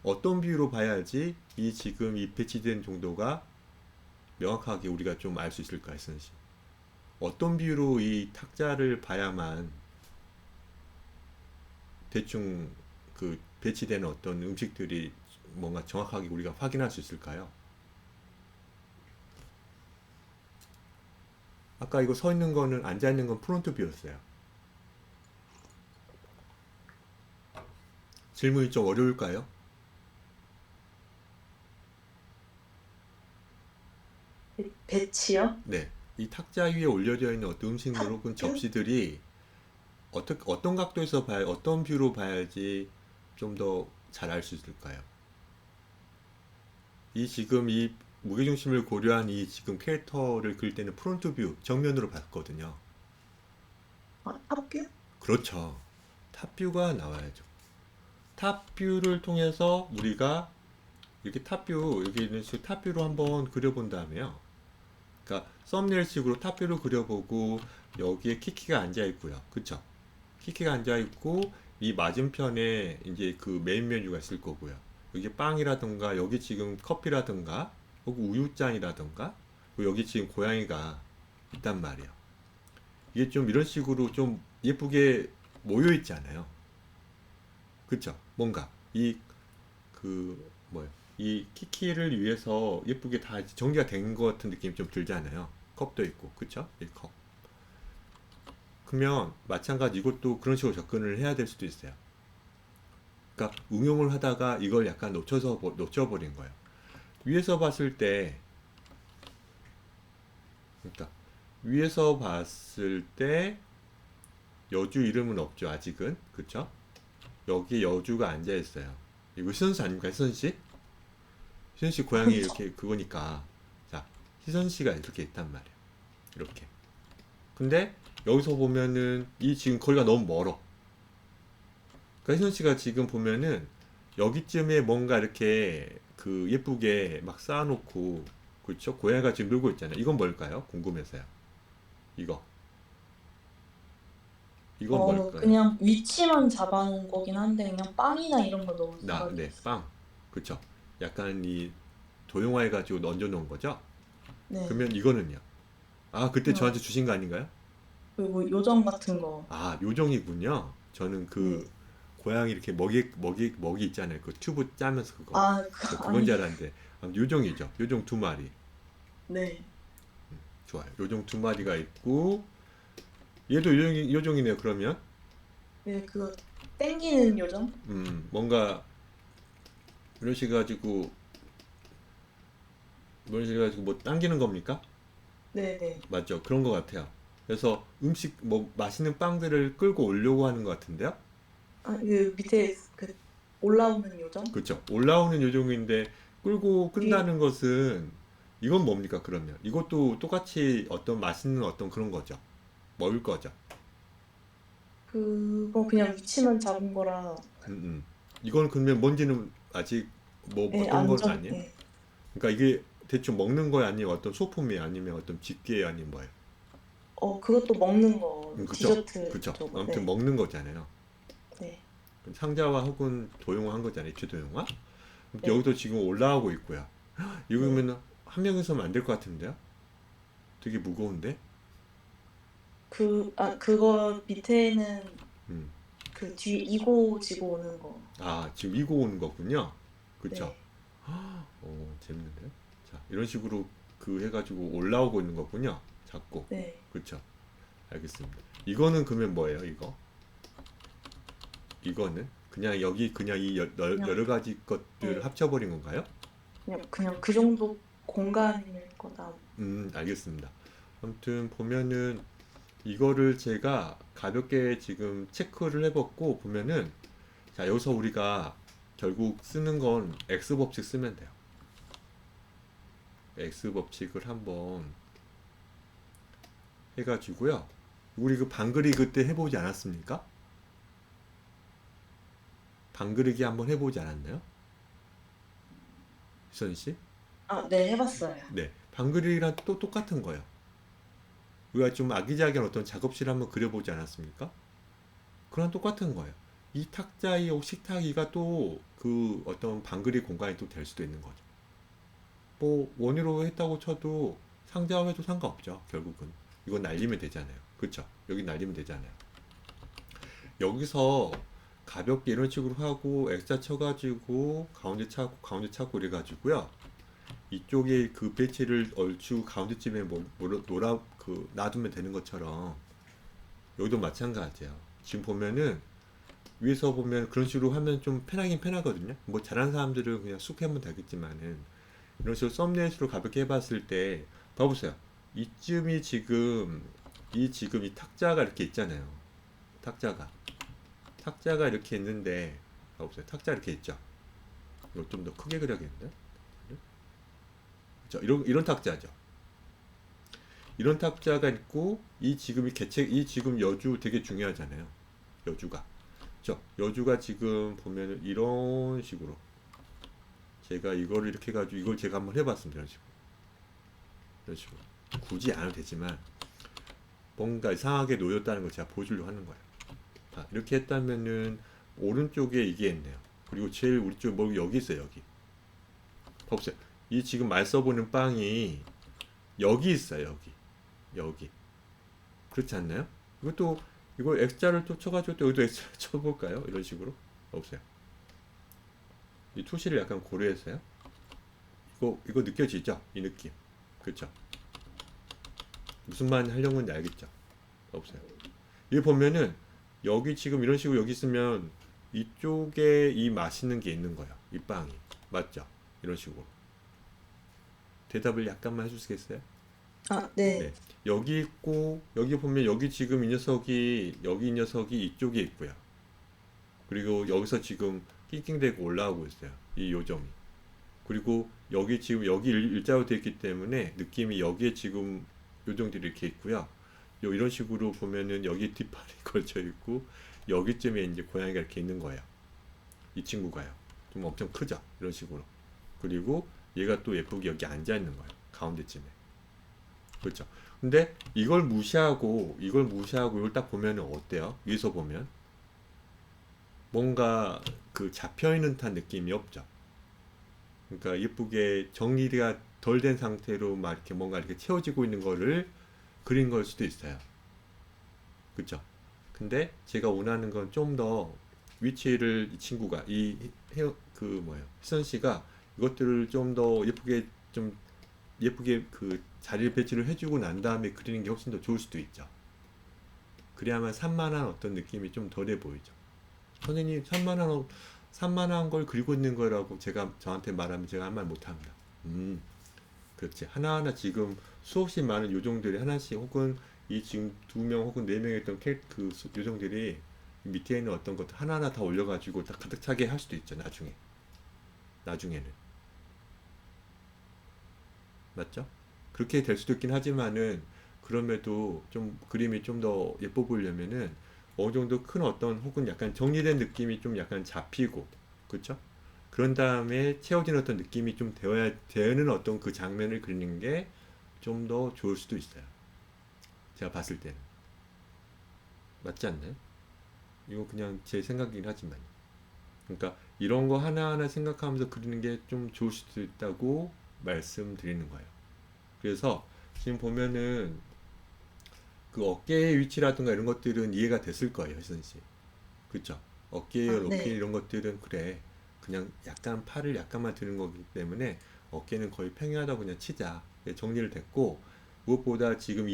어떤 뷰로 봐야지 이 지금 이 배치된 정도가 명확하게 우리가 좀 알 수 있을까 했는지 어떤 뷰로 이 탁자를 봐야만 대충 그 배치되는 어떤 음식들이 뭔가 정확하게 우리가 확인할 수 있을까요? 아까 이거 서 있는 거는 앉아 있는 건 프론트 뷰였어요. 질문이 좀 어려울까요? 배치요? 네. 이 탁자 위에 올려져 있는 어떤 음식물 혹은 탁 접시들이 어떤 각도에서 어떤 뷰로 봐야지 좀 더 잘 알 수 있을까요? 이 지금 이 무게중심을 고려한 이 지금 캐릭터를 그릴 때는 프론트 뷰, 정면으로 봤거든요. 탑뷰? 그렇죠. 탑뷰가 나와야죠. 탑뷰를 통해서 우리가 이렇게 탑뷰, 여기 있는 식 탑뷰로 한번 그려본 다음에요. 그러니까 썸네일식으로 탑뷰를 그려보고 여기에 키키가 앉아 있고요. 그쵸? 키키가 앉아 있고 이 맞은편에 이제 그 메인 메뉴가 있을 거고요. 여기 빵이라든가 여기 지금 커피라든가 혹은 우유잔이라든가 그리고 여기 지금 고양이가 있단 말이에요. 이게 좀 이런 식으로 좀 예쁘게 모여 있지 않아요? 그쵸? 뭔가 이 뭐예요? 이 키키를 위해서 예쁘게 다 정리가 된 것 같은 느낌이 좀 들잖아요. 컵도 있고, 그쵸? 이 컵. 그러면 마찬가지 이것도 그런 식으로 접근을 해야 될 수도 있어요. 그러니까 응용을 하다가 이걸 약간 놓쳐버린 거예요. 위에서 봤을 때, 그러니까 위에서 봤을 때 여주 이름은 없죠, 아직은. 그쵸? 여기 여주가 앉아 있어요. 이거 시선씨 아닙니까, 시선씨? 시선씨 고양이 이렇게 그거니까. 자, 시선씨가 이렇게 있단 말이에요. 이렇게. 근데 여기서 보면은 이 지금 거리가 너무 멀어. 그러니까 희선 씨가 지금 보면은 여기쯤에 뭔가 이렇게 예쁘게 막 쌓아놓고 그렇죠? 고양이가 지금 놀고 있잖아요. 이건 뭘까요? 궁금해서요. 이거 이건 뭘까요? 그냥 위치만 잡아놓은 거긴 한데 그냥 빵이나 이런 거 넣어서 잡아주고 네, 있어요. 빵. 그렇죠? 약간 이 도용화해가지고 얹어놓은 거죠? 네. 그러면 이거는요? 아, 그때 그냥 저한테 주신 거 아닌가요? 그리고 요정 같은 거. 아, 요정이군요. 저는 네. 고양이 이렇게 먹이 있잖아요. 그 튜브 짜면서 그거. 아, 그건 아니. 줄 알았는데. 요정이죠. 요정 두 마리. 네. 좋아요. 요정 두 마리가 있고, 얘도 요정이네요, 그러면. 네, 그거 땡기는 요정? 뭔가, 이런 식으로 가지고, 이런 식으로 가지고 뭐 당기는 겁니까? 네네. 맞죠? 그런 것 같아요. 그래서 맛있는 빵들을 끌고 오려고 하는 것 같은데요? 그 밑에 그 올라오는 요정? 그렇죠. 올라오는 요정인데 끌고 뒤에 끈다는 것은 이건 뭡니까 그러면? 이것도 똑같이 어떤 맛있는 어떤 그런 거죠. 먹을 거죠. 그거 그냥 위치만 잡은 거라 음, 음. 이건 그러면 뭔지는 아직 뭐 예, 어떤 건 안전 아니에요? 예. 그러니까 이게 대충 먹는 거야 아니면 어떤 소품이 아니면 어떤 집게 아니면 뭐예요? 그것도 먹는 거 그쵸? 디저트 그쵸? 쪽. 아무튼 네. 먹는 거잖아요. 네. 그럼 상자화 혹은 도용한 거잖아요. 입체 도용화? 네. 여기도 지금 올라오고 있고요. 이거 네. 그러면 한 명이서 만들 것 같은데요? 되게 무거운데? 그거 밑에는 음. 그 뒤에 이고 지고 오는 거. 아, 지금 이고 오는 거군요. 그쵸? 네. 재밌는데요? 자, 이런 식으로 그 해가지고 올라오고 있는 거군요. 자꾸. 네. 그쵸? 알겠습니다. 이거는 그러면 뭐예요, 이거? 이거는? 그냥 여기 그냥 이 그냥 여러 가지 것들을 네. 합쳐버린 건가요? 그냥 그 정도 공간일 거다. 알겠습니다. 아무튼 보면은 이거를 제가 가볍게 지금 체크를 해봤고 보면은 자, 여기서 우리가 결국 쓰는 건 X 법칙 쓰면 돼요. X 법칙을 한번 해가지고요. 우리 그 방그리 그때 해보지 않았습니까? 방그리기 한번 해보지 않았나요? 희선 씨? 네, 해봤어요. 네. 방그리기랑 또 똑같은 거예요. 우리가 좀 아기자기한 어떤 작업실을 한번 그려보지 않았습니까? 그랑 똑같은 거예요. 이 탁자의 식탁이가 또 그 어떤 방그리 공간이 또 될 수도 있는 거죠. 뭐 원으로 했다고 쳐도 상자화해도 상관없죠. 결국은 이건 날리면 되잖아요. 그렇죠? 여기 날리면 되잖아요. 여기서 가볍게 이런 식으로 하고 X자 쳐가지고 가운데 차고 이래가지고요. 이쪽에 그 배치를 얼추 가운데쯤에 놀아 그 놔두면 되는 것처럼 여기도 마찬가지예요. 지금 보면은 위에서 보면 그런 식으로 하면 좀 편하긴 편하거든요. 뭐 잘하는 사람들은 그냥 쑥 하면 되겠지만은 이런 식으로 썸네일으로 가볍게 해봤을 때 봐보세요. 이쯤이 지금 이 탁자가 이렇게 있잖아요. 탁자가 이렇게 있는데 봐보세요. 탁자 이렇게 있죠. 이거 좀 더 크게 그려야겠는데. 그렇죠? 이런 탁자죠. 이런 탁자가 있고 이 지금 여주 되게 중요하잖아요. 여주가. 그렇죠? 여주가 지금 보면은 이런 식으로 제가 이거를 이렇게 해가지고 이걸 제가 한번 해봤습니다. 이런 식으로. 이런 식으로. 굳이 안 해도 되지만 뭔가 이상하게 놓였다는 걸 제가 보여주려고 하는 거예요. 자, 이렇게 했다면은 오른쪽에 이게 있네요. 그리고 제일 우리 쪽 뭐 여기 있어요. 여기. 봐보세요. 이 지금 말 써보는 빵이 여기 있어요. 여기. 그렇지 않나요? 이것도 이거 X자를 또 쳐가지고 또 여기도 X자를 쳐볼까요? 이런 식으로. 봐보세요. 이 투시를 약간 고려했어요. 이거 느껴지죠? 이 느낌. 그렇죠? 무슨 말 하려는 건지 알겠죠? 봐보세요. 이거 보면은 여기 지금 이런 식으로 여기 있으면 이쪽에 이 맛있는 게 있는 거예요. 이 빵이. 맞죠? 이런 식으로. 대답을 약간만 해주시겠어요? 네. 네. 여기 있고, 여기 보면 여기 지금 여기 이 녀석이 이쪽에 있고요. 그리고 여기서 지금 낑낑대고 올라오고 있어요. 이 요정이. 그리고 여기 지금 여기 일자로 되어 있기 때문에 느낌이 여기에 지금 요정들이 이렇게 있고요. 이런 식으로 보면은 여기 뒷팔이 걸쳐 있고 여기쯤에 이제 고양이가 이렇게 있는 거예요. 이 친구가요. 좀 엄청 크죠? 이런 식으로. 그리고 얘가 또 예쁘게 여기 앉아 있는 거예요. 가운데쯤에. 그렇죠? 근데 이걸 무시하고 이걸 딱 보면은 어때요? 위에서 보면 뭔가 그 잡혀 있는 듯한 느낌이 없죠. 그러니까 예쁘게 정리가 덜 된 상태로 막 이렇게 뭔가 이렇게 채워지고 있는 거를 그린 걸 수도 있어요. 그쵸? 근데 제가 원하는 건 좀 더 위치를 이 친구가 그 뭐예요? 희선 씨가 이것들을 좀 더 예쁘게 그 자리를 배치를 해주고 난 다음에 그리는 게 훨씬 더 좋을 수도 있죠. 그래야만 산만한 어떤 느낌이 좀 덜해 보이죠. 선생님 산만한 걸 그리고 있는 거라고 제가 저한테 말하면 제가 한 말 못합니다. 그렇지. 하나하나 지금 수없이 많은 요정들이 하나씩 혹은 이 지금 두 명 혹은 네 명의 있던 요정들이 밑에 있는 어떤 것도 하나하나 다 올려가지고 다 가득 차게 할 수도 있죠. 나중에는 맞죠? 그렇게 될 수도 있긴 하지만은 그럼에도 좀 그림이 좀 더 예뻐 보이려면은 어느 정도 큰 어떤 혹은 약간 정리된 느낌이 좀 약간 잡히고 그렇죠? 그런 다음에 채워진 어떤 느낌이 좀 되어야 되는 어떤 그 장면을 그리는 게 좀 더 좋을 수도 있어요. 제가 봤을 때는 맞지 않나요? 이거 그냥 제 생각이긴 하지만 그러니까 이런 거 하나하나 생각하면서 그리는 게 좀 좋을 수도 있다고 말씀드리는 거예요. 그래서 지금 보면은 그 어깨의 위치라든가 이런 것들은 이해가 됐을 거예요, 희선 씨. 그쵸? 어깨의 아, 높이 네. 이런 것들은 그래. 그냥 약간 팔을 약간만 드는 거기 때문에 어깨는 거의 평행하다고 그냥 치자. 예, 정리를 됐고 무엇보다 지금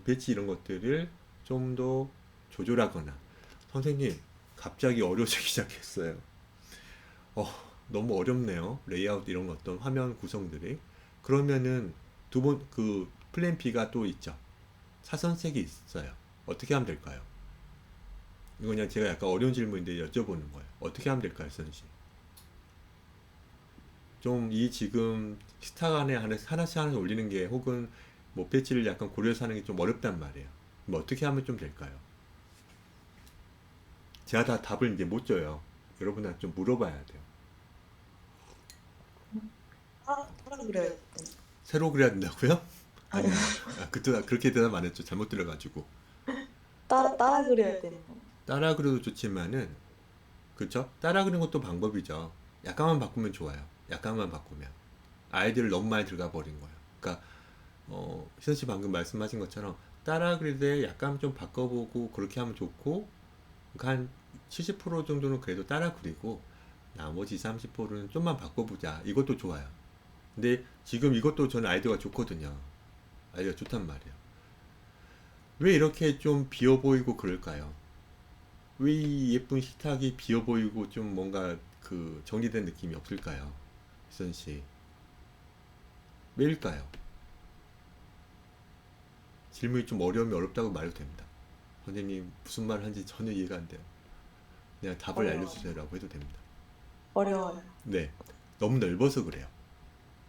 배치 이런 것들을 좀 더 조절하거나 선생님 갑자기 어려워지기 시작했어요. 어, 너무 어렵네요. 레이아웃 이런 어떤 화면 구성들이. 그러면은 두 번 그 플랜 B가 또 있죠. 사선색이 있어요. 어떻게 하면 될까요? 이거 그냥 제가 약간 어려운 질문인데 여쭤보는 거예요. 어떻게 하면 될까요, 선생님? 좀 이 지금 스타 간에 하나씩 올리는 게 혹은 뭐 배치를 약간 고려해서 하는 게 좀 어렵단 말이에요. 뭐 어떻게 하면 좀 될까요? 제가 다 답을 이제 못 줘요. 여러분한테 좀 물어봐야 돼요. 따라 그려야 돼. 새로 그려야 된다고요? 아니, 아니, 그때 그렇게 대답 안 했죠. 잘못 들어가지고. 따라 그려야 되는 거. 따라 그려도 좋지만은 그쵸? 따라 그리는 것도 방법이죠. 약간만 바꾸면 좋아요. 약간만 바꾸면. 아이디어를 너무 많이 들어가 버린 거예요. 그러니까 희선 씨 방금 말씀하신 것처럼 따라 그릴 때 약간 좀 바꿔보고 그렇게 하면 좋고 그러니까 한 70% 정도는 그래도 따라 그리고 나머지 30%는 좀만 바꿔보자. 이것도 좋아요. 근데 지금 이것도 저는 아이디어가 좋거든요. 아이디어가 좋단 말이에요. 왜 이렇게 좀 비어 보이고 그럴까요? 왜 이 예쁜 식탁이 비어 보이고 좀 뭔가 그 정리된 느낌이 없을까요? 희선 씨. 왜일까요? 질문이 좀 어려우면 어렵다고 말해도 됩니다. 선생님 무슨 말을 하는지 전혀 이해가 안 돼요. 그냥 답을 어려워요. 알려주세요라고 해도 됩니다. 어려워요. 네, 너무 넓어서 그래요.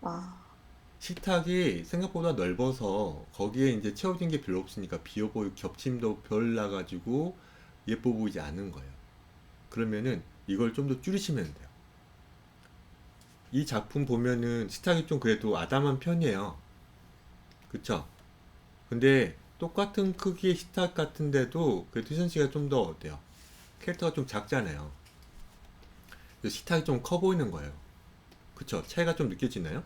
아, 식탁이 생각보다 넓어서 거기에 이제 채워진 게 별로 없으니까 비어 보이고 겹침도 별 나가지고 예뻐 보이지 않는 거예요. 그러면은 이걸 좀 더 줄이시면 돼요. 이 작품 보면은 식탁이 좀 그래도 아담한 편이에요. 그쵸? 근데 똑같은 크기의 식탁 같은데도 그래도 희선 씨가 좀 더 어때요? 캐릭터가 좀 작잖아요. 식탁이 좀 커 보이는 거예요. 그쵸? 차이가 좀 느껴지나요?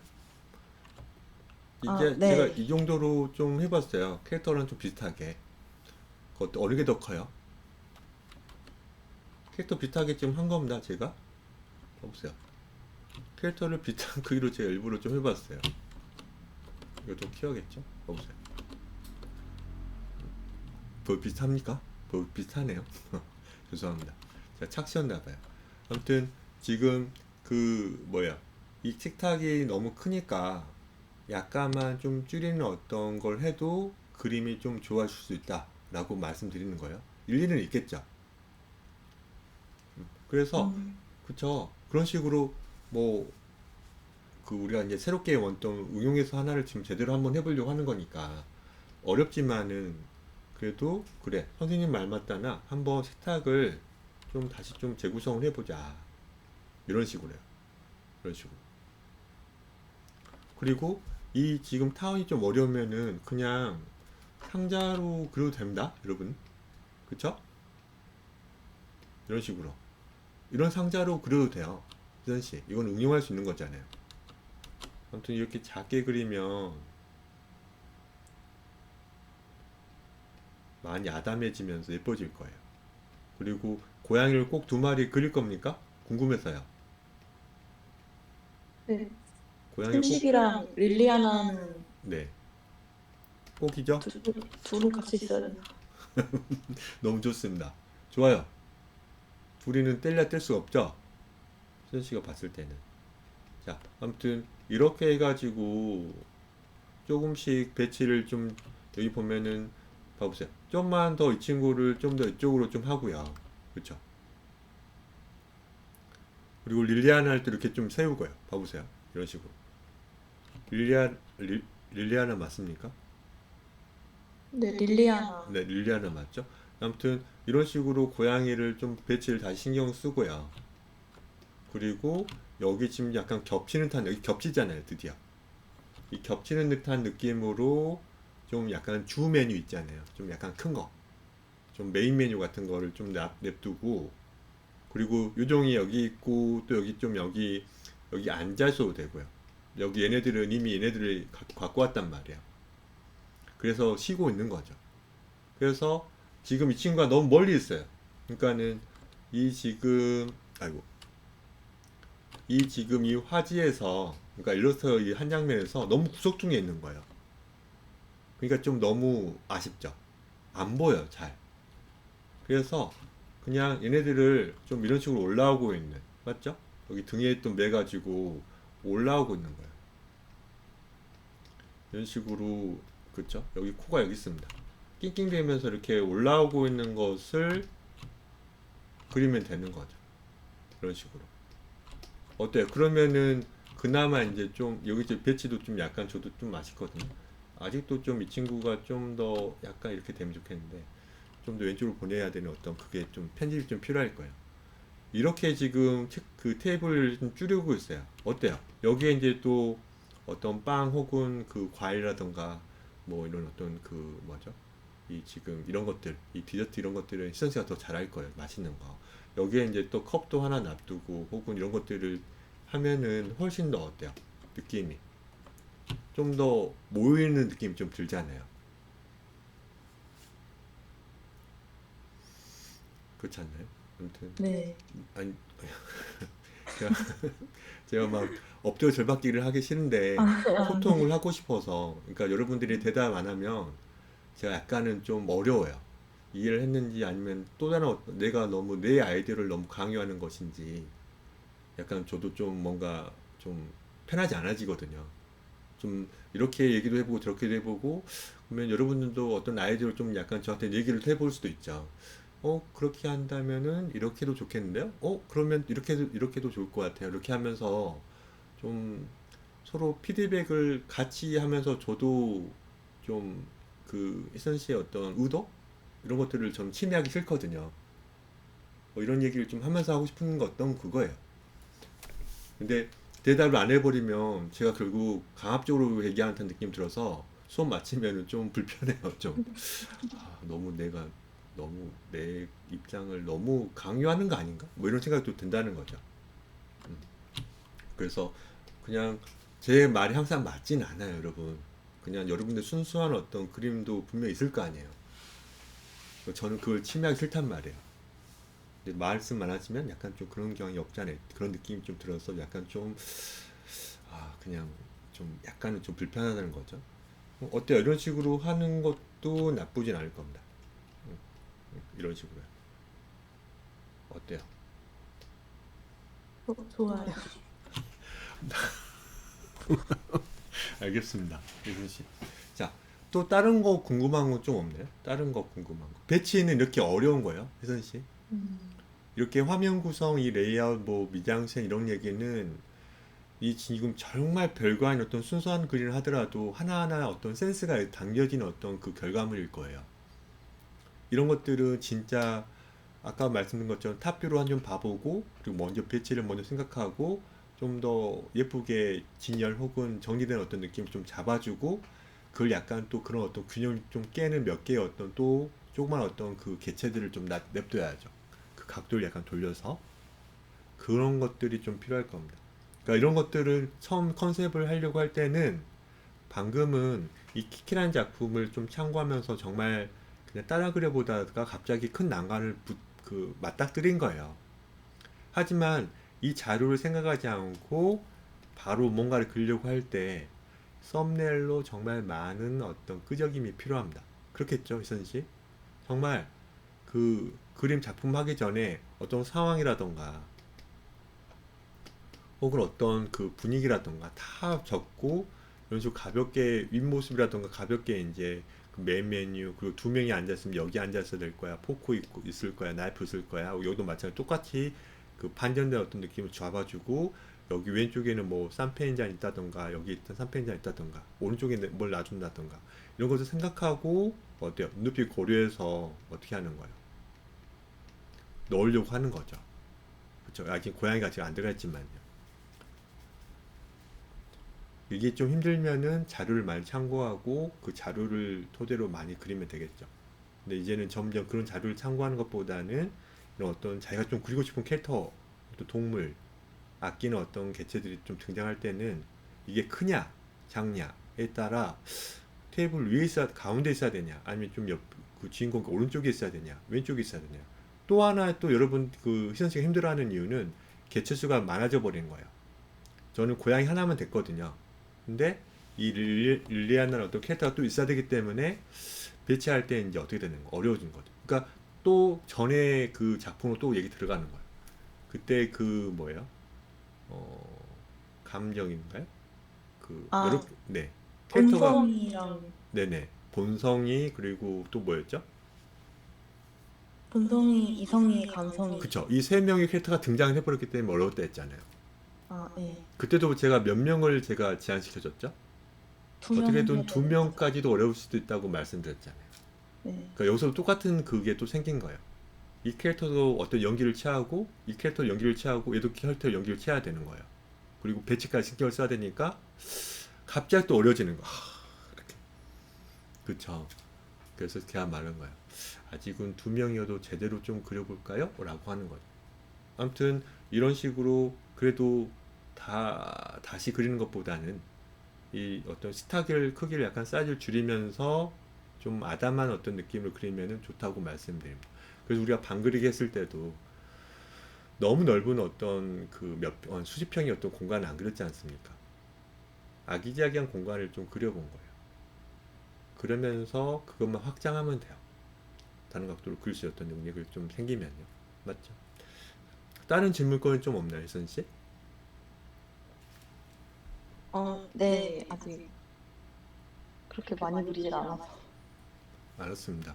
아, 이게 제가 네. 이 정도로 좀 해봤어요. 캐릭터랑 좀 비슷하게. 어느 게 더 커요? 캐릭터 비슷하게 좀 한 겁니다, 제가. 봐보세요. 캐릭터를 비슷한 크기로 제가 일부러 좀 해봤어요. 이거 좀 키워야겠죠? 봐보세요. 뭐 비슷합니까? 뭐 비슷하네요. 죄송합니다. 제가 착시였나봐요. 아무튼 지금 그 뭐야 이 식탁이 너무 크니까 약간만 좀 줄이는 어떤 걸 해도 그림이 좀 좋아질 수 있다라고 말씀드리는 거예요. 일리는 있겠죠. 그래서 음, 그쵸 그런 식으로 뭐 그 우리가 이제 새롭게 원점 응용해서 하나를 지금 제대로 한번 해보려고 하는 거니까 어렵지만은 그래도 그래 선생님 말 맞다나 한번 식탁을 좀 다시 좀 재구성을 해보자 이런 식으로요. 이런 식으로. 그리고 이 지금 타원이 좀 어려우면은 그냥 상자로 그려도 됩니다, 여러분. 그쵸? 이런 식으로. 이런 상자로 그려도 돼요. 희선 씨, 이건 응용할 수 있는 거잖아요. 아무튼 이렇게 작게 그리면 많이 아담해지면서 예뻐질 거예요. 그리고 고양이를 꼭 두 마리 그릴 겁니까? 궁금해서요. 네. 고양이를 꼭, 춘식이랑 릴리아나는 네. 꼭이죠? 둘은 같이 있어야 된다. 너무 좋습니다. 좋아요. 둘이는 뗄래야 뗄 수가 없죠? 희선 씨가 봤을 때는. 자, 아무튼 이렇게 해가지고 조금씩 배치를 좀 여기 보면은 봐보세요. 좀만 더 이 친구를 좀 더 이쪽으로 좀 하고요. 그렇죠? 그리고 릴리아나 할 때 이렇게 좀 세우고요. 봐보세요. 이런 식으로. 릴리아나 맞습니까? 네, 릴리아나. 네, 릴리아나 맞죠? 아무튼 이런 식으로 고양이를 좀 배치를 다시 신경 쓰고요. 그리고 여기 지금 약간 겹치는 듯한, 여기 겹치잖아요, 드디어. 이 겹치는 듯한 느낌으로 좀 약간 주 메뉴 있잖아요. 좀 약간 큰 거. 좀 메인 메뉴 같은 거를 좀 냅두고, 그리고 요정이 여기 있고, 또 여기 좀 여기 앉아 있어도 되고요. 여기 얘네들은 이미 얘네들을 갖고 왔단 말이야. 그래서 쉬고 있는 거죠. 그래서 지금 이 친구가 너무 멀리 있어요. 그러니까는 이 지금, 아이고, 이 지금 이 화지에서, 그러니까 일러스트 이 한 장면에서 너무 구석중에 있는 거예요. 그러니까 좀 너무 아쉽죠. 안 보여, 잘. 그래서 그냥 얘네들을 좀 이런 식으로 올라오고 있는, 맞죠? 여기 등에 또 매가지고 올라오고 있는 거예요. 이런 식으로, 그쵸? 여기 코가 여기 있습니다. 낑낑대면서 이렇게 올라오고 있는 것을 그리면 되는 거죠. 이런 식으로. 어때요? 그러면은 그나마 이제 좀 여기 이제 배치도 좀 약간 저도 좀 맛있거든요. 아직도 좀 이 친구가 좀 더 약간 이렇게 되면 좋겠는데 좀 더 왼쪽으로 보내야 되는 어떤 그게 좀 편집이 좀 필요할 거예요. 이렇게 지금 그 테이블을 좀 줄이고 있어요. 어때요? 여기에 이제 또 어떤 빵 혹은 그 과일이라던가 뭐 이런 어떤 그 뭐죠? 이 지금 이런 것들, 이 디저트 이런 것들은 시선 씨가 더 잘할 거예요. 맛있는 거. 여기에 이제 또 컵도 하나 놔두고 혹은 이런 것들을 하면은 훨씬 더 어때요? 느낌이 좀 더 모이는 느낌이 좀 들잖아요. 그렇지 않나요? 아무튼 네. 아니 제가, 제가 막 엎드려 절박기를 하기 싫은데 네. 소통을 하고 싶어서 그러니까 여러분들이 대답 안 하면 제가 약간은 좀 어려워요. 이해를 했는지 아니면 또 다른 내가 너무 내 아이디어를 너무 강요하는 것인지 약간 저도 좀 뭔가 좀 편하지 않아지거든요. 좀 이렇게 얘기도 해보고 저렇게도 해보고 그러면 여러분들도 어떤 아이디어를 좀 약간 저한테 얘기를 해볼 수도 있죠. 그렇게 한다면은 이렇게도 좋겠는데요? 그러면 이렇게도 좋을 것 같아요. 이렇게 하면서 좀 서로 피드백을 같이 하면서 저도 좀 그 희선 씨의 어떤 의도? 이런 것들을 좀 침해하기 싫거든요. 이런 얘기를 좀 하면서 하고 싶은 거 어떤 그거예요. 근데 대답을 안 해버리면 제가 결국 강압적으로 얘기하는 듯한 느낌 들어서 수업 마치면은 좀 불편해요. 좀 너무 내가 너무 내 입장을 너무 강요하는 거 아닌가? 뭐 이런 생각도 든다는 거죠. 음. 그래서 그냥 제 말이 항상 맞진 않아요, 여러분. 그냥 여러분들 순수한 어떤 그림도 분명히 있을 거 아니에요. 저는 그걸 침해하기 싫단 말이에요. 근데 말씀만 하시면 약간 좀 그런 경향이 없잖아요. 그런 느낌이 좀 들어서 약간 좀, 그냥 좀 약간은 좀 불편하다는 거죠. 어때요? 이런 식으로 하는 것도 나쁘진 않을 겁니다. 음, 이런 식으로요. 어때요? 좋아요. 알겠습니다. 예순 씨. 자, 또 다른 거 궁금한 거 좀 없나요? 다른 거 궁금한 거. 배치는 이렇게 어려운 거예요, 혜선 씨? 음. 이렇게 화면 구성, 이 레이아웃, 뭐 미장센 이런 얘기는 이 지금 정말 별거 아닌 어떤 순수한 글을 하더라도 하나하나 어떤 센스가 담겨진 어떤 그 결과물일 거예요. 이런 것들은 진짜 아까 말씀드린 것처럼 탑뷰로 한 점 봐보고 그리고 먼저 배치를 먼저 생각하고 좀 더 예쁘게 진열 혹은 정리된 어떤 느낌을 좀 잡아주고 그걸 약간 또 그런 어떤 균형을 좀 깨는 몇 개의 어떤 또 조그만 어떤 그 개체들을 좀 냅둬야죠. 그 각도를 약간 돌려서 그런 것들이 좀 필요할 겁니다. 그러니까 이런 것들을 처음 컨셉을 하려고 할 때는 방금은 이 키키라는 작품을 좀 참고하면서 정말 그냥 따라 그려보다가 갑자기 큰 난관을 맞닥뜨린 거예요. 하지만 이 자료를 생각하지 않고 바로 뭔가를 그리려고 할 때 썸네일로 정말 많은 어떤 끄적임이 필요합니다. 그렇겠죠, 이선 씨? 정말 그 그림 작품 하기 전에 어떤 상황이라던가 혹은 어떤 그 분위기라던가 다 적고 이런 식으로 가볍게 윗모습이라던가 가볍게 이제 그 메인 메뉴 그리고 두 명이 앉았으면 여기 앉아서 될 거야. 포크 있을 거야. 나이프 있을 거야. 여기도 마찬가지로 똑같이 그 반전된 어떤 느낌을 잡아주고 여기 왼쪽에는 뭐 샴페인 잔 있다던가 여기 있던 샴페인 잔 있다던가 오른쪽에 뭘 놔준다던가 이런 것을 생각하고 어때요? 눈높이 고려해서 어떻게 하는 거예요? 넣으려고 하는 거죠. 그렇죠? 아직 고양이가 아직 안 들어갔지만요. 이게 좀 힘들면은 자료를 많이 참고하고 그 자료를 토대로 많이 그리면 되겠죠. 근데 이제는 점점 그런 자료를 참고하는 것보다는 이런 어떤 자기가 좀 그리고 싶은 캐릭터, 또 동물, 아끼는 어떤 개체들이 좀 등장할 때는 이게 크냐, 작냐에 따라 테이블 위에 가운데 있어야 되냐, 아니면 좀 그 주인공 오른쪽에 있어야 되냐, 왼쪽에 있어야 되냐. 또 하나 또 여러분 그 희선 씨가 힘들어하는 이유는 개체 수가 많아져 버린 거예요. 저는 고양이 하나면 됐거든요. 근데 이 릴리아나는 어떤 캐릭터가 또 있어야 되기 때문에 배치할 때 이제 어떻게 되는 거 어려워진 거죠. 그러니까 또 전에 그 작품으로 또 얘기 들어가는 거예요. 그때 그 뭐예요? 감정인가요? 그 아, 여러 네 캐릭터가 본성이랑 네네 본성이 그리고 또 뭐였죠? 본성이, 이성이, 감성이. 그쵸. 이 세 명의 캐릭터가 등장을 해버렸기 때문에 어려웠다 했잖아요. 아, 네. 그때도 제가 몇 명을 제가 제한시켜줬죠? 두 명 어떻게든 두 해야 되는 거죠. 명까지도 어려울 수도 있다고 말씀드렸잖아요. 네. 그러니까 여기서 똑같은 그게 또 생긴 거예요. 이 캐릭터도 어떤 연기를 취하고 이 캐릭터 연기를 취하고 얘도 캐릭터 연기를 취해야 되는 거예요. 그리고 배치까지 신경을 써야 되니까 갑자기 또 어려워지는 거. 이렇게. 그쵸. 그래서 걔가 말한 거예요. 아직은 두 명이어도 제대로 좀 그려볼까요? 라고 하는 거죠. 아무튼 이런 식으로 그래도 다시 그리는 것보다는 이 어떤 스타길 크기를 약간 사이즈를 줄이면서 좀 아담한 어떤 느낌으로 그리면은 좋다고 말씀드립니다. 그래서 우리가 방그리기 했을 때도 너무 넓은 어떤 그 수십 평의 어떤 공간을 안 그렸지 않습니까? 아기자기한 공간을 좀 그려본 거예요. 그러면서 그것만 확장하면 돼요. 다른 각도로 그릴 수 있는 능력이 좀 생기면요. 맞죠? 다른 질문거는 좀 없나요, 선 씨? 네, 아직 그렇게 많이 그리질 않아서. 알았습니다.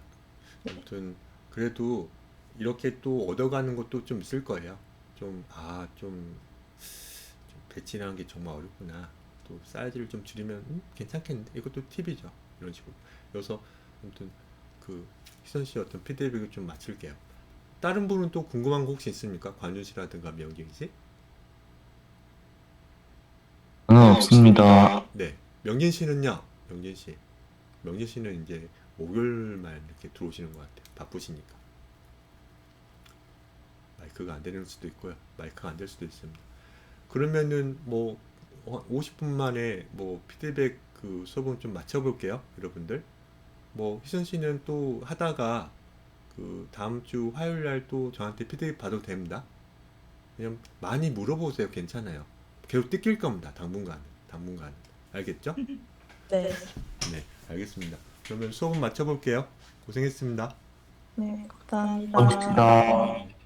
아무튼 그래도 이렇게 또 얻어가는 것도 좀 있을 거예요. 좀 배치라는 게 정말 어렵구나. 또 사이즈를 좀 줄이면 괜찮겠는데 이것도 팁이죠. 이런 식으로. 그래서 아무튼 그 희선 씨 어떤 피드백을 좀 맞출게요. 다른 분은 또 궁금한 거 혹시 있습니까? 관준 씨라든가 명진 씨? 저는 없습니다. 네. 명진 씨는요? 명진 씨. 명진 씨는 이제 목요일만 이렇게 들어오시는 것 같아요. 바쁘시니까. 마이크가 안 되는 수도 있고요. 마이크가 안 될 수도 있습니다. 그러면은 뭐 50분 만에 뭐 피드백 그 수업은 좀 맞춰볼게요, 여러분들. 뭐 희선 씨는 또 하다가 그 다음 주 화요일 날 또 저한테 피드백 받아도 됩니다. 그냥 많이 물어보세요. 괜찮아요. 계속 뜯길 겁니다. 당분간은. 알겠죠? 네. 네, 알겠습니다. 그러면 수업은 맞춰볼게요. 고생했습니다. 네, 감사합니다. 고맙습니다.